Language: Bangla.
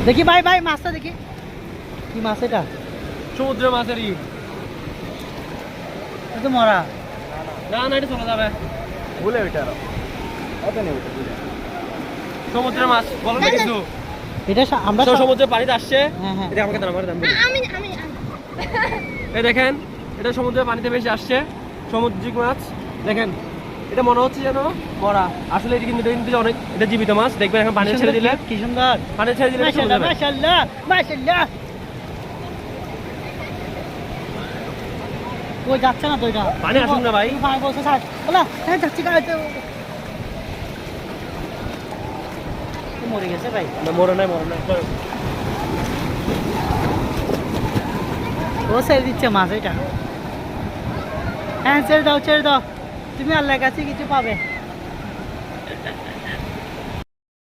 দেখি ভাই ভাই মাছটা দেখি কি মাছ এটা সমুদ্রের মাছেরই এটা মরা না না এটা চলে যাবে ভুলে ওইটা ওটা নেই ওটা সমুদ্রের মাছ বলো না কিছু এটা আমরা সমুদ্রের পানিতে আসছে হ্যাঁ হ্যাঁ এটা আমাকে দাও আমার দাম আমি আমি এই দেখেন এটা সমুদ্রের পানিতে বেশি আসছে সামুদ্রিক মাছ দেখেন এটা মনে হচ্ছে যেন মরা আসলে এটা কিন্তু অনেক এটা জীবিত মাছ দেখবেন এখন পানি ছেড়ে দিলে কি সুন্দর পানি ছেড়ে দিলে চলে মাশাআল্লাহ যাবে। মাশাআল্লাহ মাশাআল্লাহ ওই যাচ্ছে না তো এটা পানি আসুন না ভাই। ভাই বলছে স্যার ওলা হ্যাঁ যাচ্ছি গাড়িতে মরে গেছে ভাই না মরে নাই ও ছেড়ে দিচ্ছে মাছ এটা হ্যাঁ ছেড়ে দাও তুমি আল্লাহর কাছে কিছু পাবে